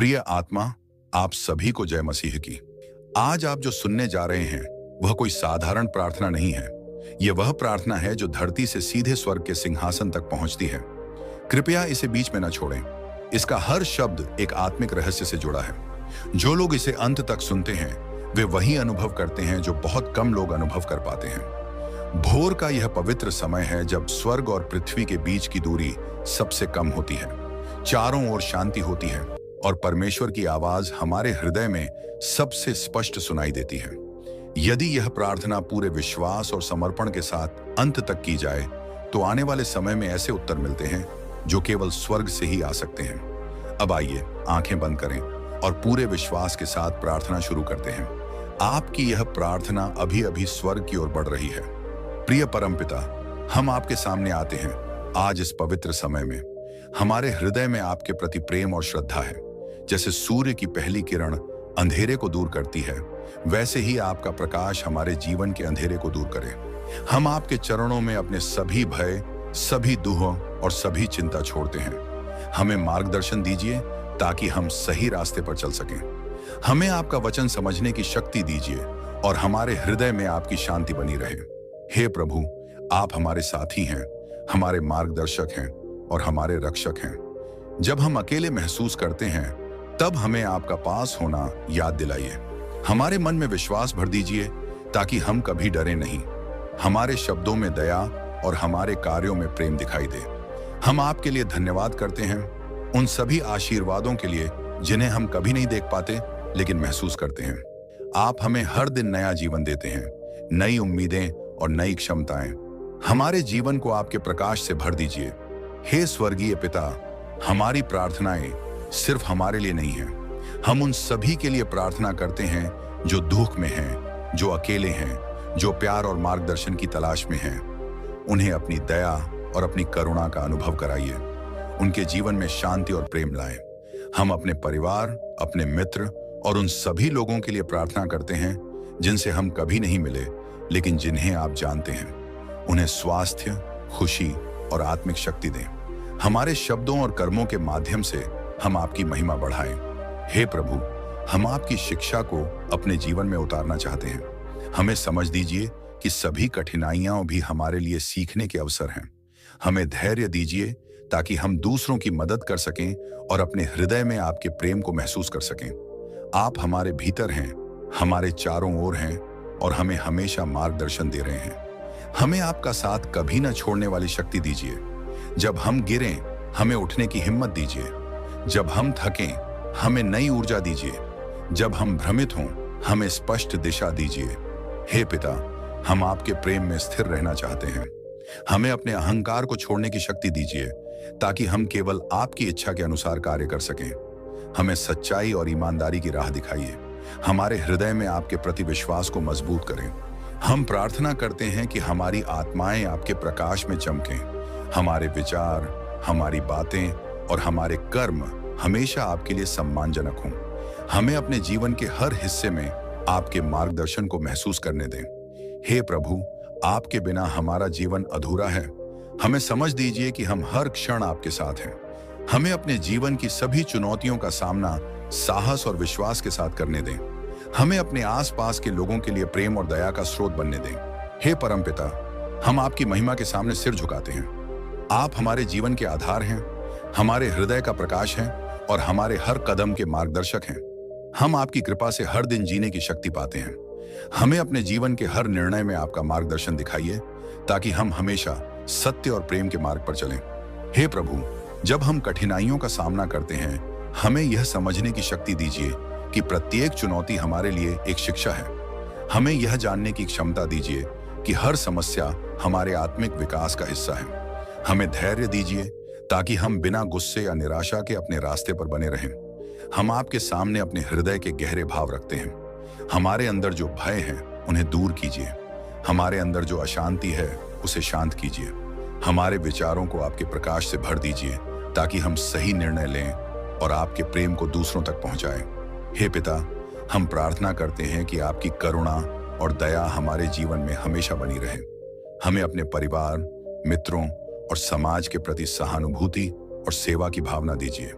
प्रिय आत्मा, आप सभी को जय मसीह की। आज आप जो सुनने जा रहे हैं वह कोई साधारण प्रार्थना नहीं है। यह वह प्रार्थना है जो धरती से सीधे स्वर्ग के सिंहासन तक पहुंचती है। कृपया इसे बीच में न छोड़ें। इसका हर शब्द एक आत्मिक रहस्य से जुड़ा है। जो लोग इसे अंत तक सुनते हैं वे वही अनुभव करते हैं जो बहुत कम लोग अनुभव कर पाते हैं। भोर का यह पवित्र समय है जब स्वर्ग और पृथ्वी के बीच की दूरी सबसे कम होती है, चारों ओर शांति होती है और परमेश्वर की आवाज हमारे हृदय में सबसे स्पष्ट सुनाई देती है। यदि यह प्रार्थना पूरे विश्वास और समर्पण के साथ अंत तक की जाए तो आने वाले समय में ऐसे उत्तर मिलते हैं जो केवल स्वर्ग से ही आ सकते हैं। अब आइए आंखें बंद करें और पूरे विश्वास के साथ प्रार्थना शुरू करते हैं। आपकी यह प्रार्थना अभी अभी स्वर्ग की ओर बढ़ रही है। प्रिय परमपिता, हम आपके सामने आते हैं आज इस पवित्र समय में। हमारे हृदय में आपके प्रति प्रेम और श्रद्धा है। जैसे सूर्य की पहली किरण अंधेरे को दूर करती है, वैसे ही आपका प्रकाश हमारे जीवन के अंधेरे को दूर करे। हम आपके चरणों में अपने सभी भय, सभी दुह और सभी चिंता छोड़ते हैं। हमें मार्गदर्शन दीजिए ताकि हम सही रास्ते पर चल सकें। हमें आपका वचन समझने की शक्ति दीजिए और हमारे हृदय में आपकी शांति बनी रहे। हे प्रभु, आप हमारे साथी हैं, हमारे मार्गदर्शक हैं और हमारे रक्षक हैं। जब हम अकेले महसूस करते हैं तब हमें आपका पास होना याद दिलाइए। हमारे मन में विश्वास भर दीजिए ताकि हम कभी डरे नहीं। हमारे शब्दों में दया और हमारे कार्यों में प्रेम दिखाई दे। हम आपके लिए धन्यवाद करते हैं, उन सभी आशीर्वादों के लिए जिन्हें हम कभी नहीं देख पाते लेकिन महसूस करते हैं। आप हमें हर दिन नया जीवन देते हैं, नई उम्मीदें और नई क्षमताएं। हमारे जीवन को आपके प्रकाश से भर दीजिए। हे स्वर्गीय पिता, हमारी प्रार्थनाएं सिर्फ हमारे लिए नहीं हैं। हम उन सभी के लिए प्रार्थना करते हैं जो दुख में हैं, जो अकेले हैं, जो प्यार और मार्गदर्शन की तलाश में हैं। उन्हें अपनी दया और अपनी करुणा का अनुभव कराइए। उनके जीवन में शांति और प्रेम लाएं। हम अपने परिवार, अपने मित्र और उन सभी लोगों के लिए प्रार्थना करते हैं जिनसे हम कभी नहीं मिले लेकिन जिन्हें आप जानते हैं। उन्हें स्वास्थ्य, खुशी और आत्मिक शक्ति दें। हमारे शब्दों और कर्मों के माध्यम से हम आपकी महिमा बढ़ाएं। हे प्रभु, हम आपकी शिक्षा को अपने जीवन में उतारना चाहते हैं। हमें समझ दीजिए कि सभी कठिनाइयां भी हमारे लिए सीखने के अवसर हैं। हमें धैर्य दीजिए ताकि हम दूसरों की मदद कर सकें और अपने हृदय में आपके प्रेम को महसूस कर सकें। आप हमारे भीतर हैं, हमारे चारों ओर हैं और हमें हमेशा मार्गदर्शन दे रहे हैं। हमें आपका साथ कभी न छोड़ने वाली शक्ति दीजिए। जब हम गिरें, हमें उठने की हिम्मत दीजिए। जब हम थकें, हमें नई ऊर्जा दीजिए। जब हम भ्रमित हों, हमें स्पष्ट दिशा दीजिए। हे पिता, हम आपके प्रेम में स्थिर रहना चाहते हैं। हमें अपने अहंकार को छोड़ने की शक्ति दीजिए ताकि हम केवल आपकी इच्छा के अनुसार कार्य कर सकें। हमें सच्चाई और ईमानदारी की राह दिखाइए। हमारे हृदय में आपके प्रति विश्वास को मजबूत करें। हम प्रार्थना करते हैं कि हमारी आत्माएं आपके प्रकाश में चमकें। हमारे विचार, हमारी बातें और हमारे कर्म हमेशा आपके लिए सम्मानजनक हों। हमें अपने जीवन के हर हिस्से में आपके मार्गदर्शन को महसूस करने दें। हे प्रभु, आपके बिना हमारा जीवन अधूरा है। हमें समझ दीजिए कि हम हर क्षण आपके साथ हैं। हमें अपने जीवन की सभी चुनौतियों का सामना साहस और विश्वास के साथ करने दें। हमें अपने आसपास के लोगों के लिए प्रेम और दया का स्रोत बनने दें। हे परमपिता, हम आपकी महिमा के सामने सिर झुकाते हैं। आप हमारे जीवन के आधार हैं, हमारे हृदय का प्रकाश हैं और हमारे हर कदम के मार्गदर्शक हैं। हम आपकी कृपा से हर दिन जीने की शक्ति पाते हैं। हमें अपने जीवन के हर निर्णय में आपका मार्गदर्शन दिखाइए ताकि हम हमेशा सत्य और प्रेम के मार्ग पर चलें। हे प्रभु, जब हम कठिनाइयों का सामना करते हैं, हमें यह समझने की शक्ति दीजिए कि प्रत्येक चुनौती हमारे लिए एक शिक्षा है। हमें यह जानने की क्षमता दीजिए कि हर समस्या हमारे आत्मिक विकास का हिस्सा है। हमें धैर्य दीजिए ताकि हम बिना गुस्से या निराशा के अपने रास्ते पर बने रहें। हम आपके सामने अपने हृदय के गहरे भाव रखते हैं। हमारे अंदर जो भय है उन्हें दूर कीजिए। हमारे अंदर जो अशांति है उसे शांत कीजिए। हमारे विचारों को आपके प्रकाश से भर दीजिए ताकि हम सही निर्णय लें और आपके प्रेम को दूसरों तक पहुंचाएं। हे पिता, हम प्रार्थना करते हैं कि आपकी करुणा और दया हमारे जीवन में हमेशा बनी रहे। हमें अपने परिवार, मित्रों और समाज के प्रति सहानुभूति और सेवा की भावना दीजिए।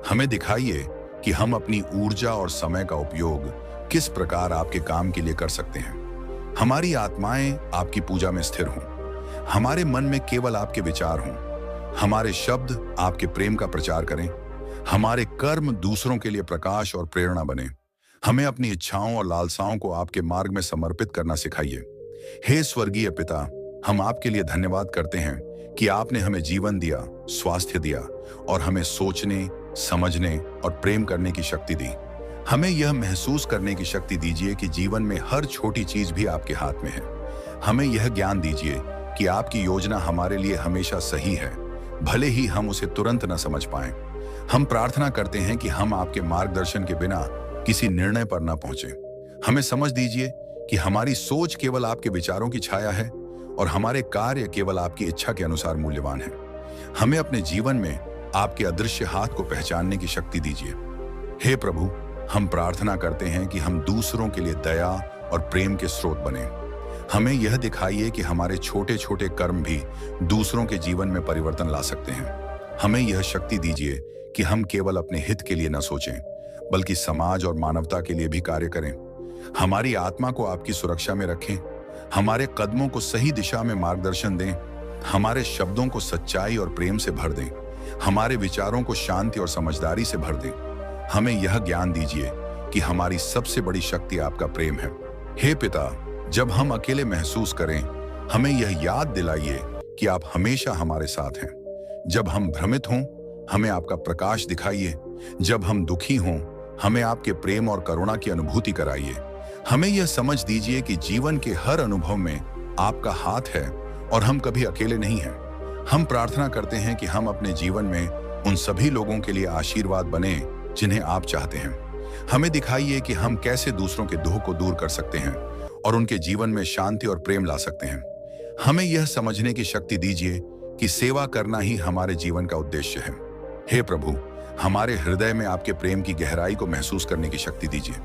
हमें दिखाइए कि हम अपनी ऊर्जा और समय का उपयोग किस प्रकार आपके काम के लिए कर सकते हैं। हमारी आत्माएं आपकी पूजा में स्थिर हों, हमारे मन में केवल आपके विचार हों, हमारे शब्द आपके प्रेम का प्रचार करें, हमारे कर्म दूसरों के लिए प्रकाश और प्रेरणा बने। हमें अपनी इच्छाओं और लालसाओं को आपके मार्ग में समर्पित करना सिखाइए। हे स्वर्गीय पिता, हम आपके लिए धन्यवाद करते हैं कि आपने हमें जीवन दिया, स्वास्थ्य दिया और हमें सोचने, समझने और प्रेम करने की शक्ति दी। हमें यह महसूस करने की शक्ति दीजिए कि जीवन में हर छोटी चीज भी आपके हाथ में है। हमें यह ज्ञान दीजिए कि आपकी योजना हमारे लिए हमेशा सही है, भले ही हम उसे तुरंत न समझ पाएं। हम प्रार्थना करते हैं कि हम आपके मार्गदर्शन के बिना किसी निर्णय पर न पहुंचे। हमें समझ दीजिए कि हमारी सोच केवल आपके विचारों की छाया है और हमारे कार्य केवल आपकी इच्छा के अनुसार मूल्यवान है। हमें अपने जीवन में आपके अदृश्य हाथ को पहचानने की शक्ति दीजिए। हे प्रभु, हम प्रार्थना करते हैं कि हम दूसरों के लिए दया और प्रेम के स्रोत बने। हमें यह दिखाइए कि हमारे छोटे छोटे कर्म भी दूसरों के जीवन में परिवर्तन ला सकते हैं। हमें यह शक्ति दीजिए कि हम केवल अपने हित के लिए न सोचें, बल्कि समाज और मानवता के लिए भी कार्य करें। हमारी आत्मा को आपकी सुरक्षा में रखें, हमारे कदमों को सही दिशा में मार्गदर्शन दें, हमारे शब्दों को सच्चाई और प्रेम से भर दें, हमारे विचारों को शांति और समझदारी से भर दें। हमें यह ज्ञान दीजिए कि हमारी सबसे बड़ी शक्ति आपका प्रेम है। हे पिता, जब हम अकेले महसूस करें, हमें यह याद दिलाइए कि आप हमेशा हमारे साथ हैं। जब हम भ्रमित हों, हमें आपका प्रकाश दिखाइए। जब हम दुखी हों, हमें आपके प्रेम और करुणा की अनुभूति कराइए। हमें यह समझ दीजिए कि जीवन के हर अनुभव में आपका हाथ है और हम कभी अकेले नहीं हैं। हम प्रार्थना करते हैं कि हम अपने जीवन में उन सभी लोगों के लिए आशीर्वाद बने जिन्हें आप चाहते हैं। हमें दिखाइए कि हम कैसे दूसरों के दुख को दूर कर सकते हैं और उनके जीवन में शांति और प्रेम ला सकते हैं। हमें यह समझने की शक्ति दीजिए कि सेवा करना ही हमारे जीवन का उद्देश्य है। हे प्रभु, हमारे हृदय में आपके प्रेम की गहराई को महसूस करने की शक्ति दीजिए।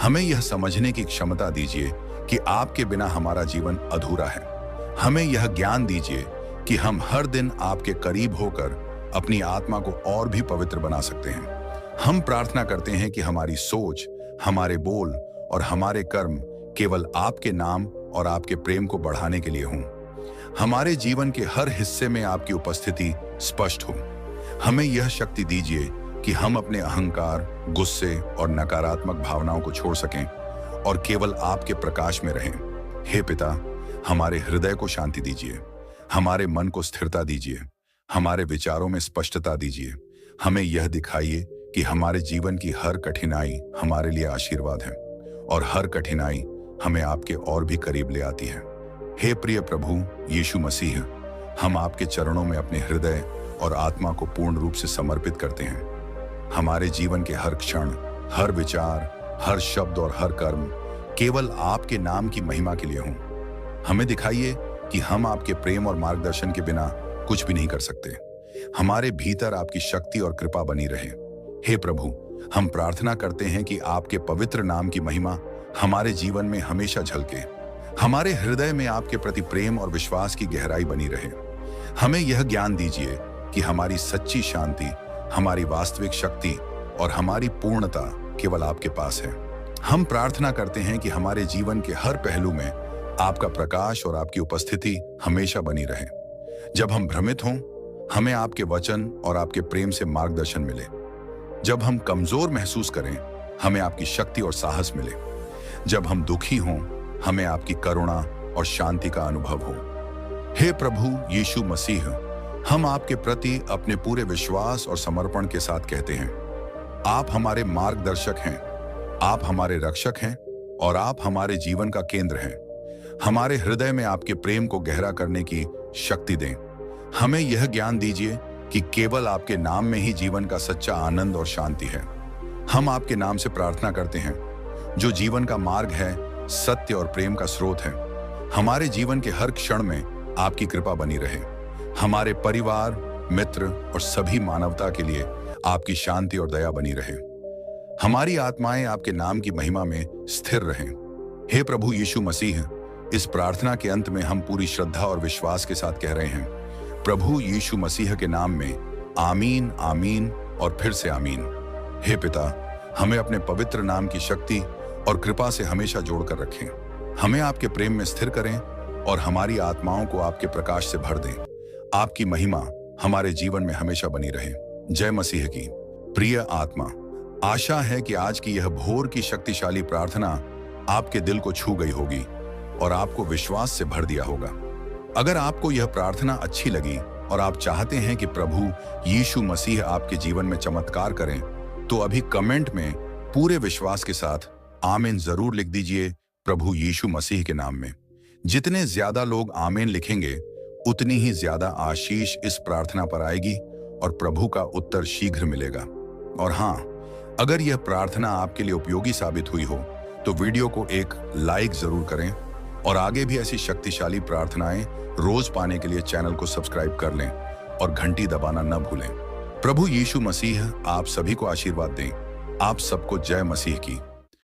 हमें यह समझने की क्षमता दीजिए कि आपके बिना हमारा जीवन अधूरा है। हमें यह ज्ञान दीजिए कि हम हर दिन आपके करीब होकर अपनी आत्मा को और भी पवित्र बना सकते हैं। हम प्रार्थना करते हैं कि हमारी सोच, हमारे बोल और हमारे कर्म केवल आपके नाम और आपके प्रेम को बढ़ाने के लिए हों। हमारे जीवन के हर हिस्से में आपकी उपस्थिति स्पष्ट हो। हमें यह शक्ति दीजिए कि हम अपने अहंकार, गुस्से और नकारात्मक भावनाओं को छोड़ सकें और केवल आपके प्रकाश में रहें। हे पिता, हमारे हृदय को शांति दीजिए, हमारे मन को स्थिरता दीजिए, हमारे विचारों में स्पष्टता दीजिए। हमें यह दिखाइए कि हमारे जीवन की हर कठिनाई हमारे लिए आशीर्वाद है और हर कठिनाई हमें आपके और भी करीब ले आती है। हे प्रिय प्रभु यीशु मसीह, हम आपके चरणों में अपने हृदय और आत्मा को पूर्ण रूप से समर्पित करते हैं। हमारे जीवन के हर क्षण, हर विचार, हर शब्द और हर कर्म केवल आपके नाम की महिमा के लिए हों। हमें दिखाइए कि हम आपके प्रेम और मार्गदर्शन के बिना कुछ भी नहीं कर सकते। हमारे भीतर आपकी शक्ति और कृपा बनी रहे। हे प्रभु, हम प्रार्थना करते हैं कि आपके पवित्र नाम की महिमा हमारे जीवन में हमेशा झलके। हमारे हृदय में आपके प्रति प्रेम और विश्वास की गहराई बनी रहे। हमें यह ज्ञान दीजिए कि हमारी सच्ची शांति, हमारी वास्तविक शक्ति और हमारी पूर्णता केवल आपके पास है। हम प्रार्थना करते हैं कि हमारे जीवन के हर पहलू में आपका प्रकाश और आपकी उपस्थिति हमेशा बनी रहे। जब हम भ्रमित हों, हमें आपके वचन और आपके प्रेम से मार्गदर्शन मिले। जब हम कमजोर महसूस करें, हमें आपकी शक्ति और साहस मिले। जब हम दुखी हों, हमें आपकी करुणा और शांति का अनुभव हो। हे प्रभु यीशु मसीह, हम आपके प्रति अपने पूरे विश्वास और समर्पण के साथ कहते हैं, आप हमारे मार्गदर्शक हैं, आप हमारे रक्षक हैं और आप हमारे जीवन का केंद्र हैं। हमारे हृदय में आपके प्रेम को गहरा करने की शक्ति दें। हमें यह ज्ञान दीजिए कि केवल आपके नाम में ही जीवन का सच्चा आनंद और शांति है। हम आपके नाम से प्रार्थना करते हैं, जो जीवन का मार्ग है, सत्य और प्रेम का स्रोत है। हमारे जीवन के हर क्षण में आपकी कृपा बनी रहे। हमारे परिवार, मित्र और सभी मानवता के लिए आपकी शांति और दया बनी रहे। हमारी आत्माएं आपके नाम की महिमा में स्थिर रहें। हे प्रभु यीशु मसीह, इस प्रार्थना के अंत में हम पूरी श्रद्धा और विश्वास के साथ कह रहे हैं, प्रभु यीशु मसीह के नाम में आमीन, आमीन और फिर से आमीन। हे पिता, हमें अपने पवित्र नाम की शक्ति और कृपा से हमेशा जोड़कर रखें। हमें आपके प्रेम में स्थिर करें और हमारी आत्माओं को आपके प्रकाश से भर दें। आपकी महिमा हमारे जीवन में हमेशा बनी रहे। जय मसीह की। प्रिय आत्मा, आशा है कि आज की यह भोर की शक्तिशाली प्रार्थना आपके दिल को छू गई होगी और आपको विश्वास से भर दिया होगा। अगर आपको यह प्रार्थना अच्छी लगी और आप चाहते हैं कि प्रभु यीशु मसीह आपके जीवन में चमत्कार करें, तो अभी कमेंट में पूरे विश्वास के साथ आमीन जरूर लिख दीजिए, प्रभु यीशु मसीह के नाम में। जितने ज्यादा लोग आमीन लिखेंगे, उतनी ही ज्यादा आशीष इस प्रार्थना पर आएगी और प्रभु का उत्तर शीघ्र मिलेगा। और हाँ, अगर यह प्रार्थना आपके लिए उपयोगी साबित हुई हो तो वीडियो को एक लाइक जरूर करें और आगे भी ऐसी शक्तिशाली प्रार्थनाएं रोज पाने के लिए चैनल को सब्सक्राइब कर लें और घंटी दबाना न भूलें। प्रभु यीशु मसीह आप सभी को आशीर्वाद दें। आप सबको जय मसीह की।